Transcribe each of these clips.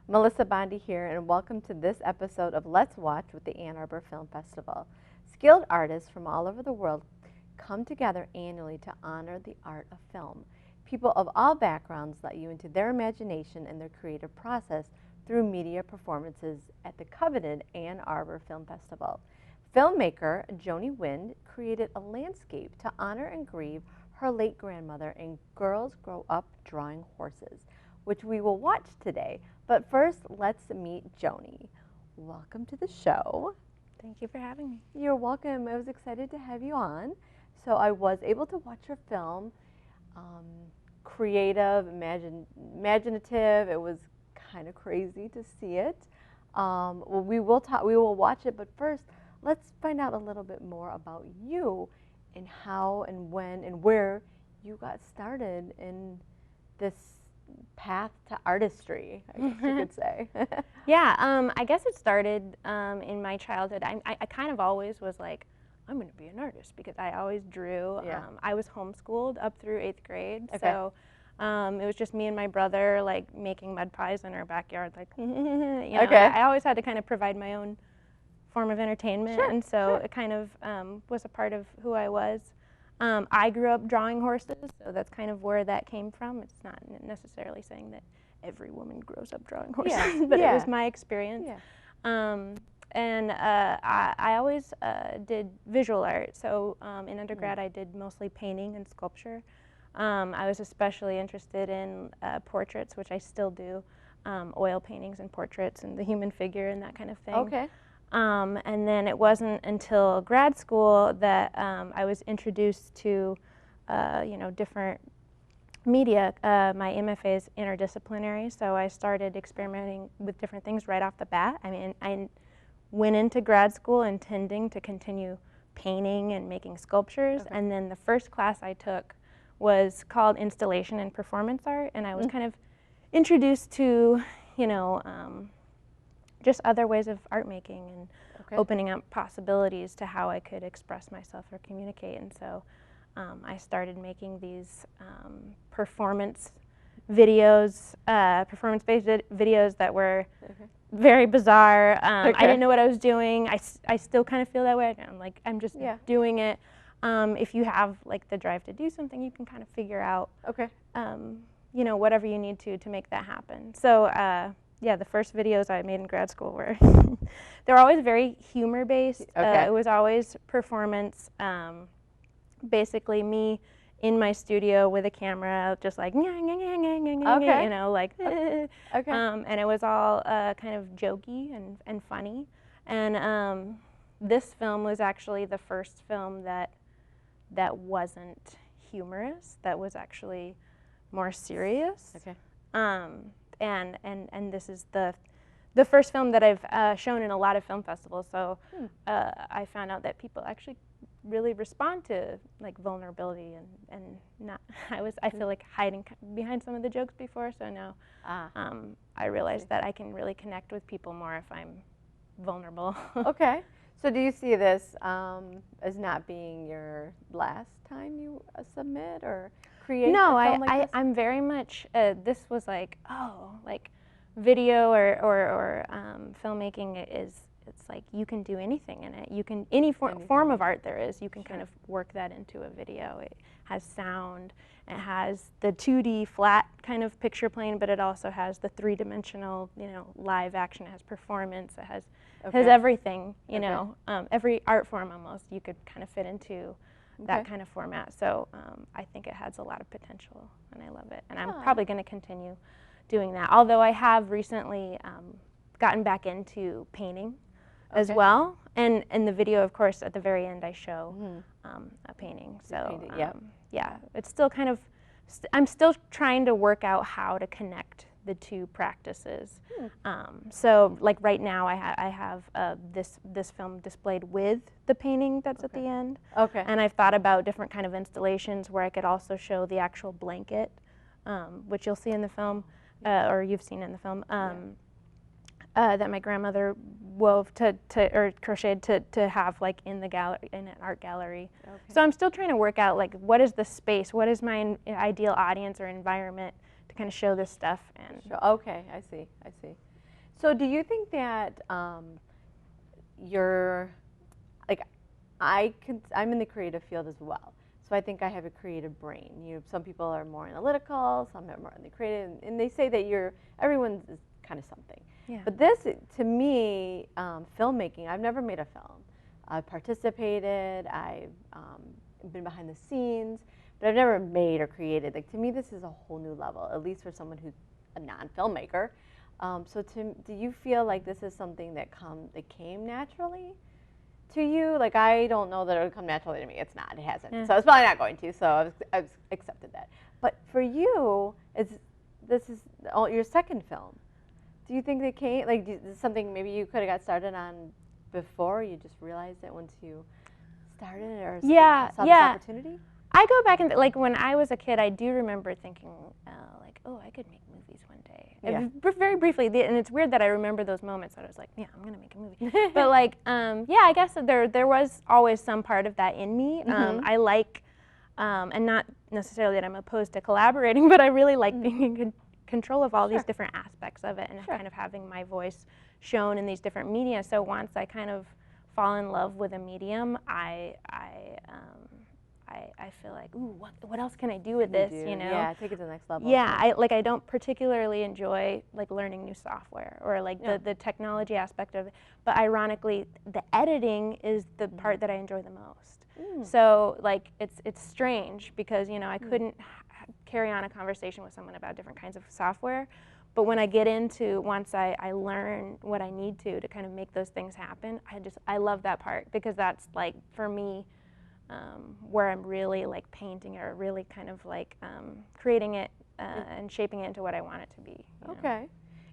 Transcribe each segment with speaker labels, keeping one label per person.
Speaker 1: Melissa Bondi here, and welcome to this episode of Let's Watch with the Ann Arbor Film Festival. Skilled artists from all over the world come together annually to honor the art of film. People of all backgrounds let you into their imagination and their creative process through media performances at the coveted Ann Arbor Film Festival. Filmmaker Joanie Wind created a landscape to honor and grieve her late grandmother in Girls Grow Up Drawing Horses, which we will watch today. But first, let's meet Joanie. Welcome to the show.
Speaker 2: Thank you for having me.
Speaker 1: You're welcome. I was excited to have you on. So I was able to watch your film. Creative, imaginative. It was kind of crazy to see it. Well, we will watch it, but first, let's find out a little bit more about you and how and when and where you got started in this path to artistry, I guess you could say.
Speaker 2: Yeah, I guess it started in my childhood. I kind of always was like, I'm going to be an artist because I always drew.
Speaker 1: Yeah.
Speaker 2: I was homeschooled up through 8th grade,
Speaker 1: Okay.
Speaker 2: so it was just me and my brother like making mud pies in our backyard. Like, you know,
Speaker 1: Okay.
Speaker 2: I always had to kind of provide my own form of entertainment,
Speaker 1: Sure,
Speaker 2: and so
Speaker 1: sure.
Speaker 2: it kind of was a part of who I was. I grew up drawing horses, so that's kind of where that came from. It's not necessarily saying that every woman grows up drawing horses,
Speaker 1: Yeah,
Speaker 2: but
Speaker 1: yeah.
Speaker 2: it was my experience.
Speaker 1: Yeah.
Speaker 2: I always did visual art, so in undergrad I did mostly painting and sculpture. I was especially interested in portraits, which I still do, oil paintings and portraits and the human figure and that kind of thing.
Speaker 1: Okay.
Speaker 2: And then it wasn't until grad school that I was introduced to, different media. My MFA is interdisciplinary, so I started experimenting with different things right off the bat. I mean, I went into grad school intending to continue painting and making sculptures,
Speaker 1: Okay.
Speaker 2: and then the first class I took was called Installation and Performance Art, and I was kind of introduced to, just other ways of art making and
Speaker 1: Okay.
Speaker 2: opening up possibilities to how I could express myself or communicate. And so I started making these performance videos, performance-based videos that were
Speaker 1: Okay.
Speaker 2: very bizarre. I
Speaker 1: Okay.
Speaker 2: didn't know what I was doing. I still kind of feel that way. I'm just
Speaker 1: Yeah.
Speaker 2: doing it. If you have like the drive to do something, you can kind of figure out
Speaker 1: Okay.
Speaker 2: whatever you need to make that happen. So yeah, the first videos I made in grad school were they were always very humor based.
Speaker 1: Okay.
Speaker 2: It was always performance. Basically me in my studio with a camera, just like
Speaker 1: Okay.
Speaker 2: like
Speaker 1: Okay.
Speaker 2: and it was all kind of jokey and funny. And this film was actually the first film that wasn't humorous, that was actually more serious.
Speaker 1: Okay.
Speaker 2: And this is the first film that I've shown in a lot of film festivals. So I found out that people actually really respond to like vulnerability and not. I feel like hiding behind some of the jokes before. So now I realized that I can really connect with people more if I'm vulnerable.
Speaker 1: Okay. So do you see this as not being your last time you submit or create
Speaker 2: No,
Speaker 1: a film like this?
Speaker 2: I'm very much, this was like video or filmmaking it's like you can do anything in it. You can, any form of art there is, you can kind of work that into a video. It has sound, it has the 2D flat kind of picture plane, but it also has the 3-dimensional, live action. It has performance, it has everything, every art form almost you could kind of fit into that kind of format. So I think it has a lot of potential, and I love it. And I'm probably going to continue doing that. Although I have recently gotten back into painting as well. And in the video, of course, at the very end, I show a painting. So yeah, it's still kind of, I'm still trying to work out how to connect the two practices. So like right now I have this film displayed with the painting that's at the end.
Speaker 1: Okay.
Speaker 2: And I've thought about different kind of installations where I could also show the actual blanket, which you'll see in the film, or you've seen in the film, that my grandmother wove or crocheted to have like in the gallery, in an art gallery.
Speaker 1: Okay.
Speaker 2: So I'm still trying to work out like what is the space, what is my ideal audience or environment to kind of show this stuff. And
Speaker 1: Okay, I see. So do you think that you're, like, I'm in the creative field as well. So I think I have a creative brain. Some people are more analytical, some are more in the creative, and they say that everyone's is kind of something.
Speaker 2: Yeah.
Speaker 1: But this, to me, filmmaking, I've never made a film. I've participated, I've been behind the scenes, but I've never made or created. Like, to me, this is a whole new level, at least for someone who's a non-filmmaker. So do you feel like this is something that came naturally to you? Like, I don't know that it would come naturally to me. It's not. It hasn't.
Speaker 2: Yeah.
Speaker 1: So it's probably not going to. So I've accepted that. But for you, this is your second film. Do you think that came, like, is this something maybe you could have got started on before? You just realized it once you started, or saw this opportunity?
Speaker 2: I go back and, like, when I was a kid, I do remember thinking, like, oh, I could make movies one day.
Speaker 1: Yeah.
Speaker 2: Very briefly, and it's weird that I remember those moments that I was like, yeah, I'm gonna make a movie. But like, yeah, I guess there was always some part of that in me. I like, and not necessarily that I'm opposed to collaborating, but I really like being in control of all these different aspects of it, and kind of having my voice shown in these different media. So once I kind of fall in love with a medium, I feel like, ooh, what else can I do with this? You know?
Speaker 1: Yeah, take it to the next level.
Speaker 2: Yeah, I don't particularly enjoy like learning new software or like the technology aspect of it. But ironically, the editing is the part that I enjoy the most. So like it's strange because I couldn't carry on a conversation with someone about different kinds of software. But when I get into, once I learn what I need to kind of make those things happen, I love that part, because that's like, for me, where I'm really like painting or really kind of like creating it and shaping it into what I want it to be.
Speaker 1: Okay.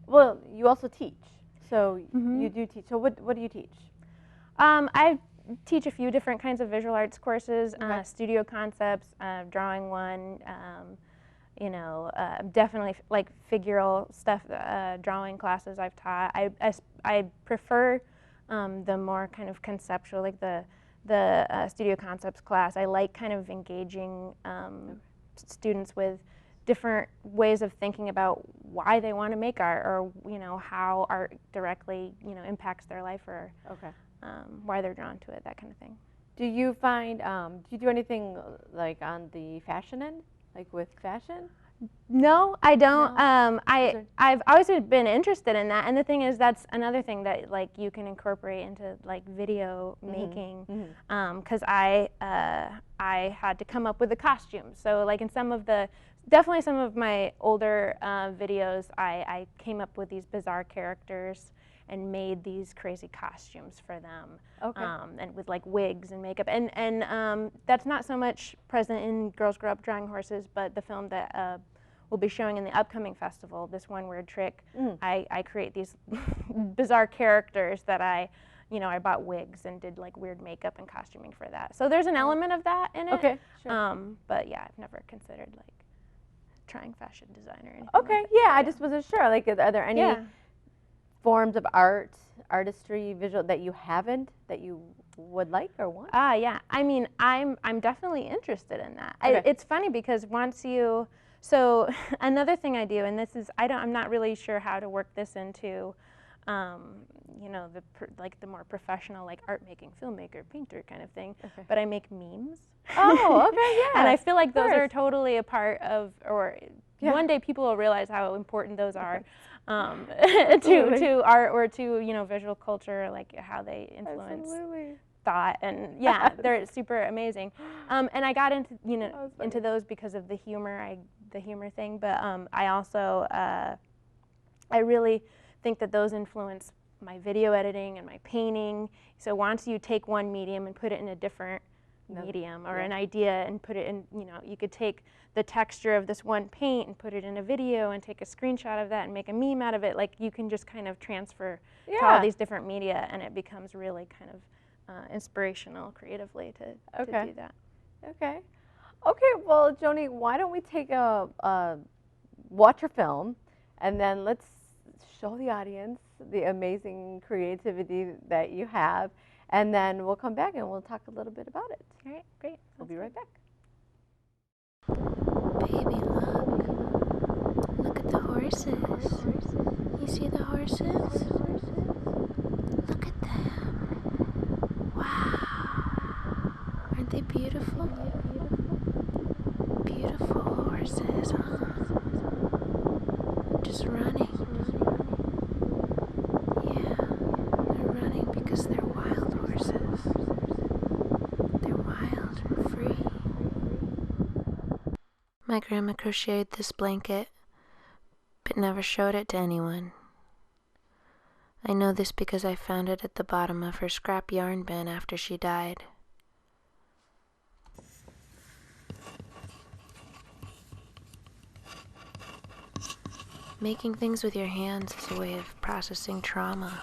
Speaker 1: Well, you also teach. So you do teach. So what do you teach?
Speaker 2: I teach a few different kinds of visual arts courses, studio concepts, drawing one, definitely like figural stuff, drawing classes I've taught. I prefer the more kind of conceptual, like the studio concepts class. I like kind of engaging students with different ways of thinking about why they want to make art, or how art directly impacts their life, or why they're drawn to it, that kind of thing.
Speaker 1: Do you find do you do anything like on the fashion end, like with fashion?
Speaker 2: No, I don't.
Speaker 1: No?
Speaker 2: I've always been interested in that, and the thing is, that's another thing that like you can incorporate into like video making, because I had to come up with the costumes. So like in definitely some of my older videos, I came up with these bizarre characters and made these crazy costumes for them, and with like wigs and makeup, and that's not so much present in Girls Grow Up Drawing Horses, but the film that we'll be showing in the upcoming festival, This One Weird Trick, I create these bizarre characters that I bought wigs and did like weird makeup and costuming for that. So there's an element of that in it.
Speaker 1: Okay, sure.
Speaker 2: But yeah, I've never considered like trying fashion design or anything.
Speaker 1: Okay,
Speaker 2: like that.
Speaker 1: yeah, I just wasn't sure. Like, are there any forms of artistry, visual that you would like or want?
Speaker 2: Yeah. I mean, I'm definitely interested in that.
Speaker 1: Okay.
Speaker 2: It's funny because so another thing I do, and this is, I'm not really sure how to work this into, the more professional, like art making, filmmaker, painter kind of thing. But I make memes.
Speaker 1: Oh, okay, yeah.
Speaker 2: And I feel like those are totally a part of, or one day people will realize how important those are. To art, or to visual culture, like how they influence thought, and they're super amazing. And I got into into those because of the humor thing, but I also I really think that those influence my video editing and my painting. So once you take one medium and put it in a different medium, or an idea, and put it in, you could take the texture of this one paint and put it in a video and take a screenshot of that and make a meme out of it. Like, you can just kind of transfer to all these different media, and it becomes really kind of inspirational creatively to do that. Okay,
Speaker 1: well, Joanie, why don't we take watch your film, and then let's show the audience the amazing creativity that you have, and then we'll come back and we'll talk a little bit about it.
Speaker 2: All right, great.
Speaker 1: We'll be right back.
Speaker 3: Baby, look. Look at the horses. You see the horses? My grandma crocheted this blanket, but never showed it to anyone. I know this because I found it at the bottom of her scrap yarn bin after she died. Making things with your hands is a way of processing trauma.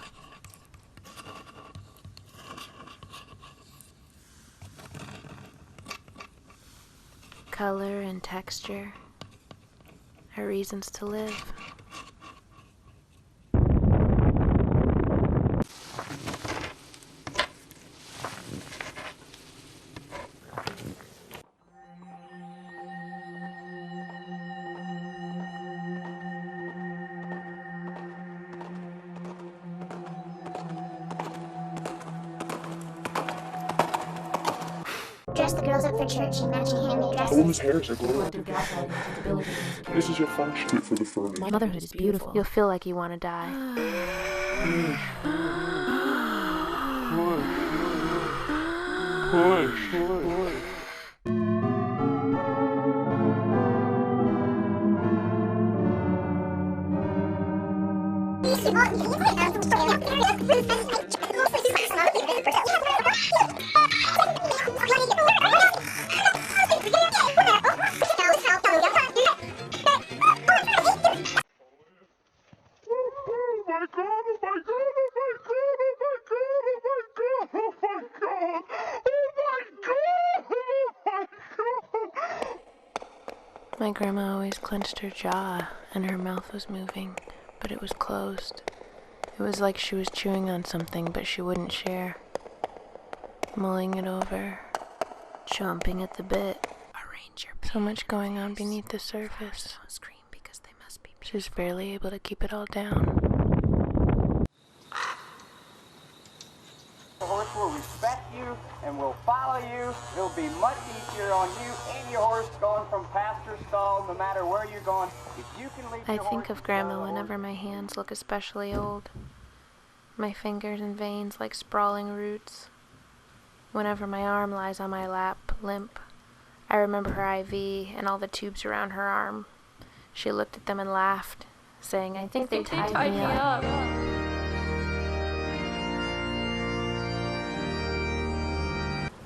Speaker 3: Color and texture are reasons to live.
Speaker 4: Dress the girls up for church in matching handmade dresses.
Speaker 5: All his hairs are glowing. This is your function. Wait for the furnace.
Speaker 3: Motherhood is beautiful. You'll feel like you want to die.
Speaker 5: Push.
Speaker 3: My grandma always clenched her jaw and her mouth was moving, but it was closed. It was like she was chewing on something, but she wouldn't share. Mulling it over, chomping at the bit. So much going on beneath the surface. She was barely able to keep it all down.
Speaker 6: The horse will respect you and will follow you. It'll be much easier on you and your horse going from pasture stall, no matter where you're going. If you can leave
Speaker 3: I
Speaker 6: your
Speaker 3: think
Speaker 6: horse
Speaker 3: of Grandma whenever my hands look especially old. My fingers and veins like sprawling roots. Whenever my arm lies on my lap, limp, I remember her IV and all the tubes around her arm. She looked at them and laughed, saying, I think they tied me up.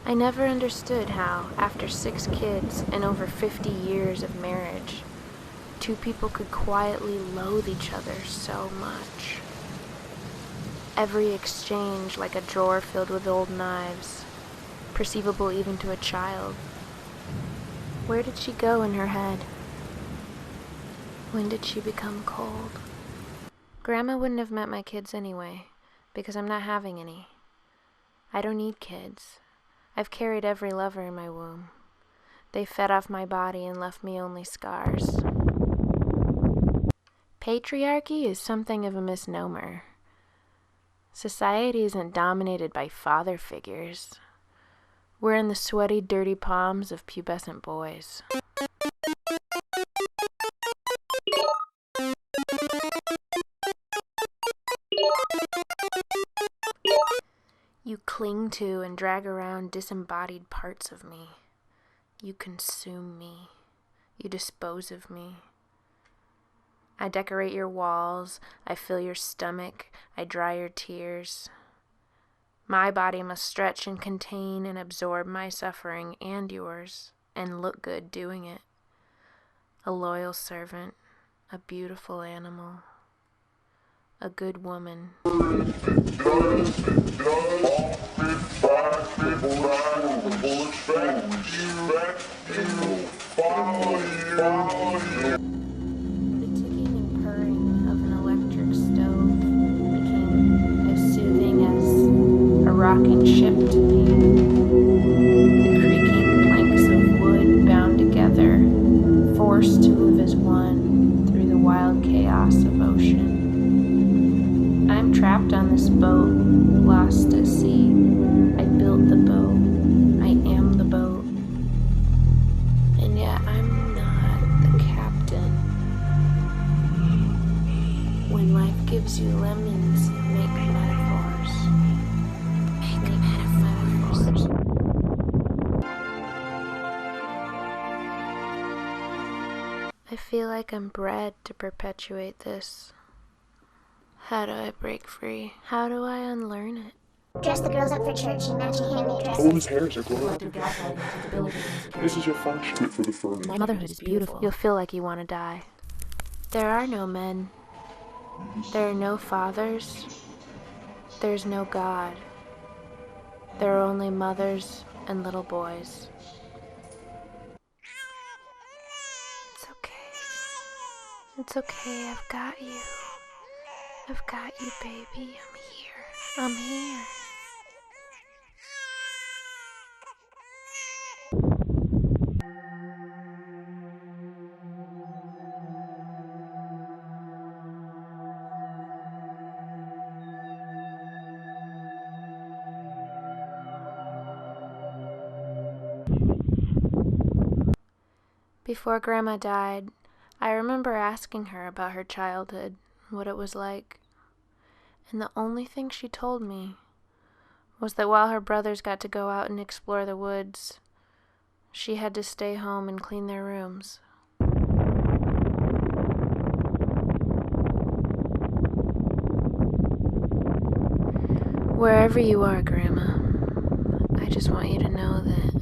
Speaker 3: I never understood how, after 6 kids and over 50 years of marriage, 2 people could quietly loathe each other so much. Every exchange like a drawer filled with old knives, perceivable even to a child. Where did she go in her head? When did she become cold? Grandma wouldn't have met my kids anyway, because I'm not having any. I don't need kids. I've carried every lover in my womb. They fed off my body and left me only scars. Patriarchy is something of a misnomer. Society isn't dominated by father figures. We're in the sweaty, dirty palms of pubescent boys. You cling to and drag around disembodied parts of me. You consume me. You dispose of me. I decorate your walls. I fill your stomach. I dry your tears. My body must stretch and contain and absorb my suffering and yours, and look good doing it. A loyal servant, a beautiful animal, a good woman. Rocking ship to me. The creaking planks of wood bound together, forced to move as one through the wild chaos of ocean. I'm trapped on this boat, lost at sea. I built the boat. I am the boat. And yet I'm not the captain. When life gives you lemons, make metaphors. feel like I'm bred to perpetuate this. How do I break free? How do I unlearn it?
Speaker 4: Dress the girls up for church in matching handmade
Speaker 5: How old is
Speaker 4: dresses.
Speaker 5: hairs are glowing?
Speaker 7: Collective gaslighting into debilitating insecurity.
Speaker 5: This is your function fit for the furnace.
Speaker 7: Motherhood is beautiful.
Speaker 3: You'll feel like you want to die. There are no men. There are no fathers. There's no God. There are only mothers and little boys. It's okay. It's okay. I've got you. I've got you, baby. I'm here. I'm here. Before Grandma died, I remember asking her about her childhood, what it was like. And the only thing she told me was that while her brothers got to go out and explore the woods, she had to stay home and clean their rooms. Wherever you are, Grandma, I just want you to know that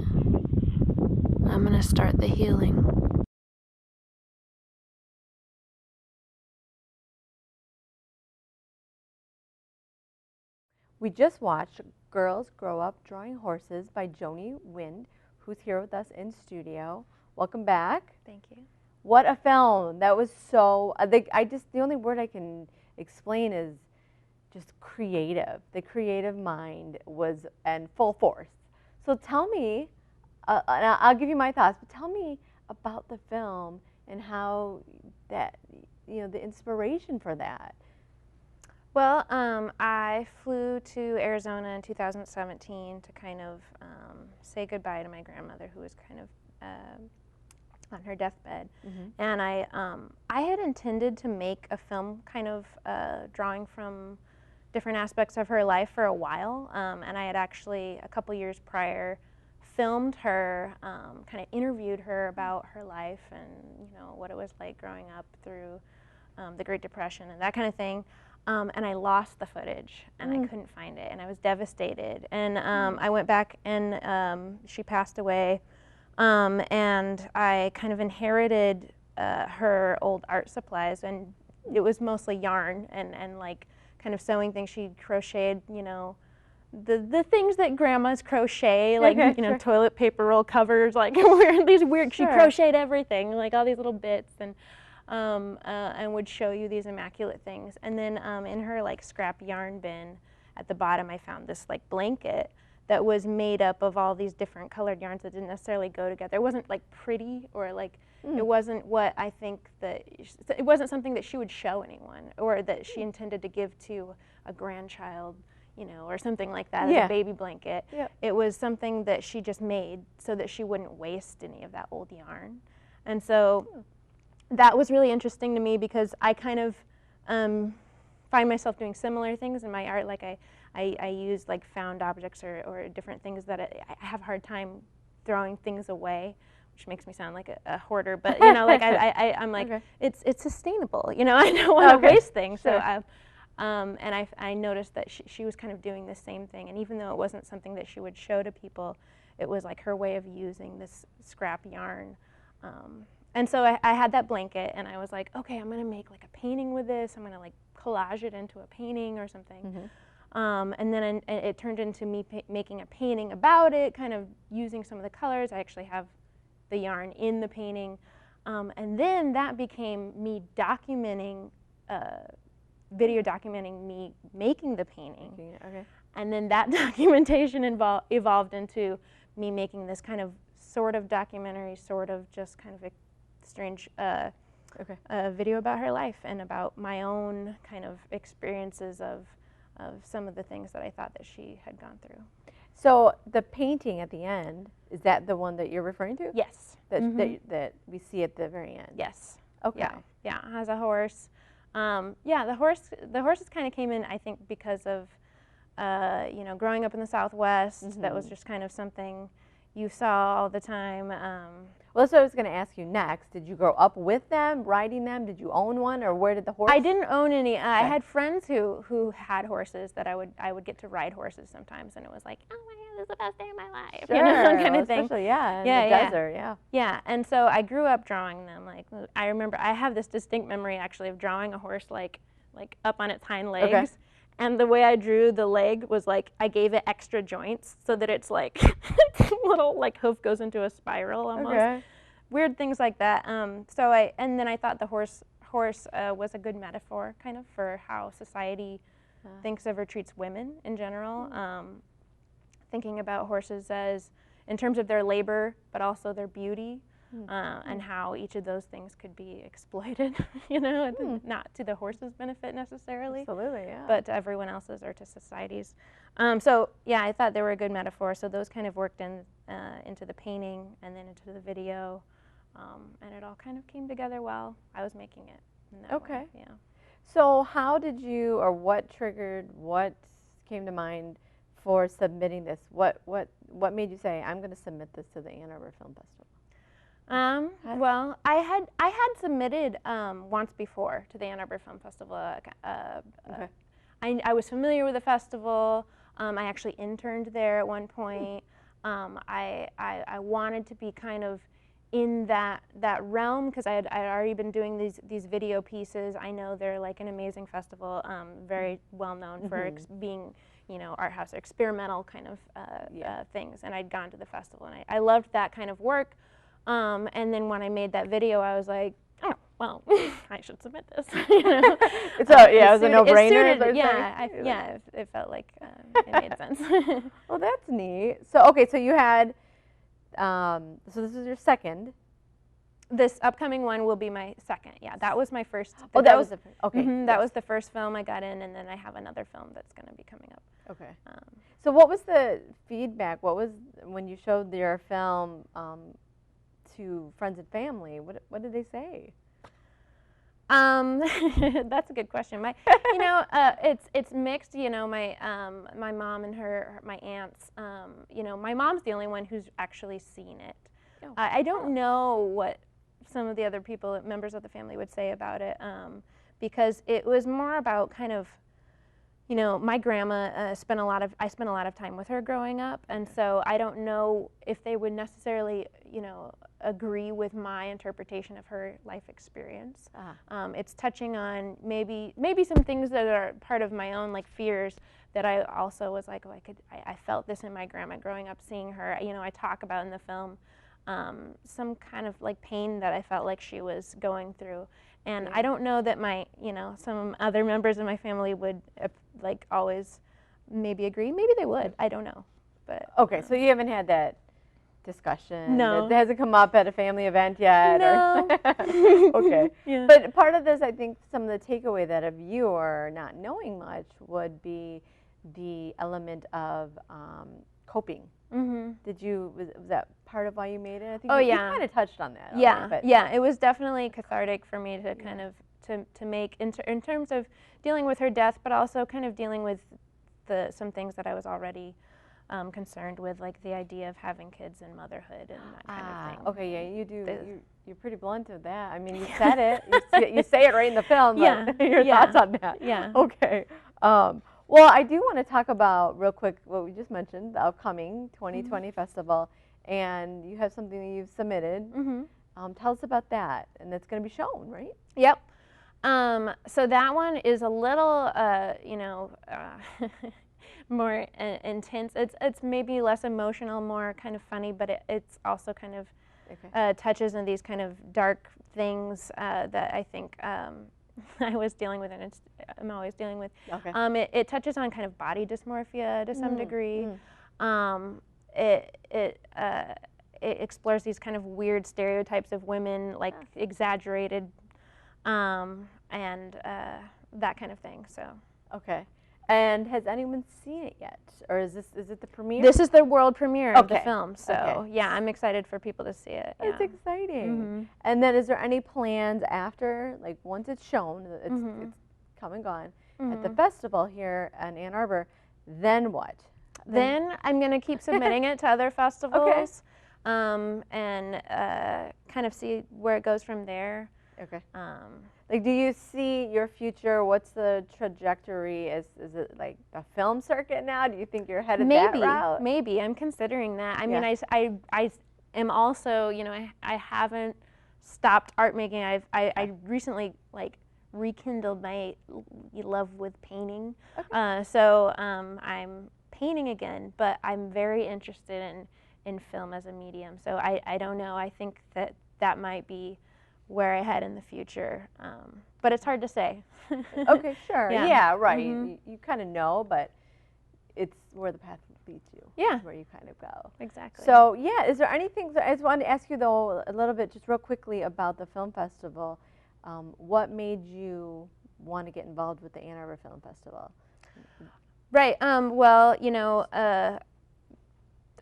Speaker 3: I'm gonna start the healing.
Speaker 1: We just watched Girls Grow Up Drawing Horses by Joanie Wind, who's here with us in studio. Welcome back.
Speaker 2: Thank you.
Speaker 1: What a film. That was so, the only word I can explain is just creative. The creative mind was in full force. So tell me, and I'll give you my thoughts, but tell me about the film and how that, the inspiration for that.
Speaker 2: Well, I flew to Arizona in 2017 to kind of say goodbye to my grandmother, who was kind of on her deathbed.
Speaker 1: Mm-hmm.
Speaker 2: And I had intended to make a film kind of drawing from different aspects of her life for a while. And I had actually, a couple years prior, filmed her, kind of interviewed her about her life and what it was like growing up through the Great Depression and that kind of thing. And I lost the footage, and I couldn't find it, and I was devastated. And I went back, and she passed away, and I kind of inherited her old art supplies, and it was mostly yarn and like kind of sewing things. She crocheted, the things that grandmas crochet, like
Speaker 1: sure.
Speaker 2: toilet paper roll covers, like these weird. She crocheted everything, like all these little bits, and would show you these immaculate things. And then in her like scrap yarn bin at the bottom, I found this like blanket that was made up of all these different colored yarns that didn't necessarily go together. It wasn't like pretty or like it wasn't what I think that it wasn't something that she would show anyone or that she intended to give to a grandchild, or something like that as a baby blanket.
Speaker 1: Yep.
Speaker 2: It was something that she just made so that she wouldn't waste any of that old yarn. And so that was really interesting to me because I kind of find myself doing similar things in my art. Like I use like found objects or different things that I have a hard time throwing things away, which makes me sound like a hoarder. But like I'm like it's sustainable. I don't want to waste things.
Speaker 1: Sure.
Speaker 2: So and I noticed that she was kind of doing the same thing. And even though it wasn't something that she would show to people, it was like her way of using this scrap yarn. And so I had that blanket, and I was like, okay, I'm going to make like a painting with this. I'm going to like collage it into a painting or something. Mm-hmm. And then it turned into me making a painting about it, kind of using some of the colors. I actually have the yarn in the painting. And then that became me documenting, video documenting me making the painting.
Speaker 1: Okay.
Speaker 2: And then that documentation evolved into me making this kind of sort of documentary, sort of just kind of a strange video about her life and about my own kind of experiences of some of the things that I thought that she had gone through.
Speaker 1: So the painting at the end, is that the one that you're referring to?
Speaker 2: Yes.
Speaker 1: That we see at the very end?
Speaker 2: Yes.
Speaker 1: Okay.
Speaker 2: Yeah, it has a horse. The horses kind of came in, I think, because of, growing up in the Southwest. Mm-hmm. That was just kind of something you saw all the time.
Speaker 1: Well, that's what I was going to ask you next. Did you grow up with them, riding them? Did you own one, or where did the horse?
Speaker 2: I didn't own any. I had friends who had horses that I would get to ride horses sometimes, and it was like, oh my God, this is the best day of my life,
Speaker 1: Sure.
Speaker 2: you know, kind
Speaker 1: Well,
Speaker 2: of thing.
Speaker 1: Especially, in the desert, yeah.
Speaker 2: Yeah, and so I grew up drawing them. Like I remember, I have this distinct memory actually of drawing a horse like up on its hind legs.
Speaker 1: Okay.
Speaker 2: And the way I drew the leg was like I gave it extra joints so that it's like little like hoof goes into a spiral almost.
Speaker 1: Okay.
Speaker 2: Weird things like that. And then I thought the horse was a good metaphor kind of for how society thinks of or treats women in general. Thinking about horses as in terms of their labor, but also their beauty. And how each of those things could be exploited, you know, not to the horse's benefit necessarily,
Speaker 1: Absolutely, yeah.
Speaker 2: but to everyone else's or to society's. So yeah, I thought they were a good metaphor. So those kind of worked into the painting and then into the video, and it all kind of came together while I was making it. In that way. Yeah.
Speaker 1: So how did you, or what triggered, what came to mind for submitting this? What made you say, I'm going to submit this to the Ann Arbor Film Festival?
Speaker 2: Well, I had submitted once before to the Ann Arbor Film Festival. I was familiar with the festival. I actually interned there at one point. I wanted to be kind of in that realm because I'd already been doing these video pieces. I know they're like an amazing festival, very well known for being, you know, art house experimental kind of things. And I'd gone to the festival and I loved that kind of work. And then when I made that video, I was like, oh, well, I should submit this. You know?
Speaker 1: It was a no-brainer.
Speaker 2: It felt like it made sense.
Speaker 1: Well, that's neat. So, okay, so you had, so this is your second.
Speaker 2: This upcoming one will be my second. Yeah, that was my first.
Speaker 1: Oh, that was the first. Okay.
Speaker 2: That was the first film I got in, and then I have another film that's going to be coming up.
Speaker 1: Okay. So what was the feedback? What was, when you showed your film to friends and family, what did they say?
Speaker 2: That's a good question. It's mixed. You know, my mom and my aunts. You know, my mom's the only one who's actually seen it. Oh. I don't know what some of the other members of the family would say about it, because it was more about kind of, you know, my grandma I spent a lot of time with her growing up, and so I don't know if they would necessarily, you know, agree with my interpretation of her life experience. It's touching on maybe some things that are part of my own like fears that I also was like, oh, I felt this in my grandma growing up, seeing her. You know, I talk about in the film some kind of like pain that I felt like she was going through. And I don't know that some other members of my family would like always maybe agree. Maybe they would. I don't know. But
Speaker 1: okay, so you haven't had that discussion?
Speaker 2: No.
Speaker 1: It hasn't come up at a family event yet?
Speaker 2: No.
Speaker 1: Okay. Yeah. But part of this, I think, some of the takeaway that of you or not knowing much would be the element of coping. Was that part of why you made it? I think you kind of touched on that.
Speaker 2: Yeah, it was definitely cathartic for me to kind of to make in terms of dealing with her death, but also kind of dealing with some things that I was already concerned with, like the idea of having kids and motherhood and that kind of thing.
Speaker 1: Okay, yeah, you do. You're pretty blunt with that. I mean, you said it. You say it right in the film. But your thoughts on that? Yeah. Okay. Well, I do want to talk about real quick what we just mentioned, the upcoming 2020 festival, and you have something that you've submitted. Tell us about that, and it's going to be shown, right?
Speaker 2: Yep. So that one is a little, more intense. It's maybe less emotional, more kind of funny, but it's also kind of touches on these kind of dark things that I think I was dealing with, and I'm always dealing with. Okay. It touches on kind of body dysmorphia to some degree. It explores these kind of weird stereotypes of women, like exaggerated, and that kind of thing. So.
Speaker 1: Okay. And has anyone seen it yet, or is it the premiere?
Speaker 2: This is the world premiere of the film. So yeah, I'm excited for people to see it.
Speaker 1: It's exciting. And then, is there any plans after, like once it's shown, it's come and gone at the festival here in Ann Arbor? Then what?
Speaker 2: Then I'm going to keep submitting it to other festivals. and kind of see where it goes from there.
Speaker 1: Okay. Like, do you see your future? What's the trajectory? Is it like a film circuit now? Do you think you're headed that route?
Speaker 2: Maybe. I'm considering that. I mean,
Speaker 1: Yeah.
Speaker 2: I am also, you know, I haven't stopped art making. I recently like rekindled my love with painting.
Speaker 1: Okay.
Speaker 2: So I'm painting again, but I'm very interested in film as a medium. So I don't know. I think that might be where I head in the future, but it's hard to say.
Speaker 1: Okay, sure. Yeah, right.
Speaker 2: Mhm.
Speaker 1: You kind of know, but it's where the path leads you.
Speaker 2: Yeah.
Speaker 1: Is where you kind of go.
Speaker 2: Exactly.
Speaker 1: So, yeah, is there anything, I just wanted to ask you, though, a little bit, just real quickly about the film festival. What made you want to get involved with the Ann Arbor Film Festival?
Speaker 2: Right. Well, you know,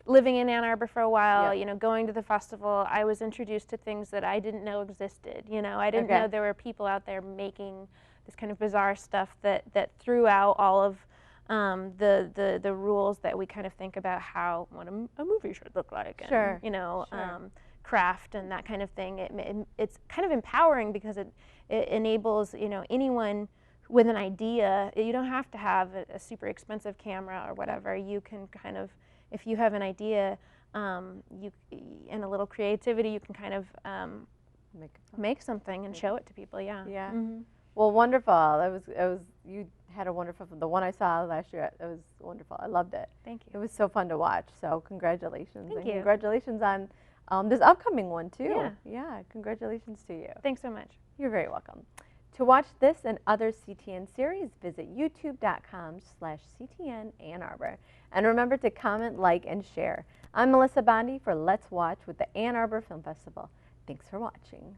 Speaker 2: living in Ann Arbor for a while,
Speaker 1: Yeah.
Speaker 2: you know, going to the festival, I was introduced to things that I didn't know existed. You know, I didn't
Speaker 1: Okay.
Speaker 2: know there were people out there making this kind of bizarre stuff that threw out all of the rules that we kind of think about what a movie should look like. And,
Speaker 1: Sure.
Speaker 2: you know,
Speaker 1: Sure.
Speaker 2: craft and that kind of thing. It's kind of empowering because it enables, you know, anyone with an idea. You don't have to have a super expensive camera or whatever. You can kind of, if you have an idea, and a little creativity, you can kind of make something and show it to people. Yeah.
Speaker 1: Yeah.
Speaker 2: Mm-hmm.
Speaker 1: Well, wonderful. It was. You had a wonderful. The one I saw last year, it was wonderful. I loved it.
Speaker 2: Thank
Speaker 1: It
Speaker 2: you.
Speaker 1: was so fun to watch. So congratulations.
Speaker 2: Thank
Speaker 1: and
Speaker 2: you.
Speaker 1: Congratulations on this upcoming one too.
Speaker 2: Yeah.
Speaker 1: Yeah. Congratulations to you.
Speaker 2: Thanks so much.
Speaker 1: You're very welcome. To watch this and other CTN series, visit youtube.com/CTN Ann Arbor. And remember to comment, like, and share. I'm Melissa Bondi for Let's Watch with the Ann Arbor Film Festival. Thanks for watching.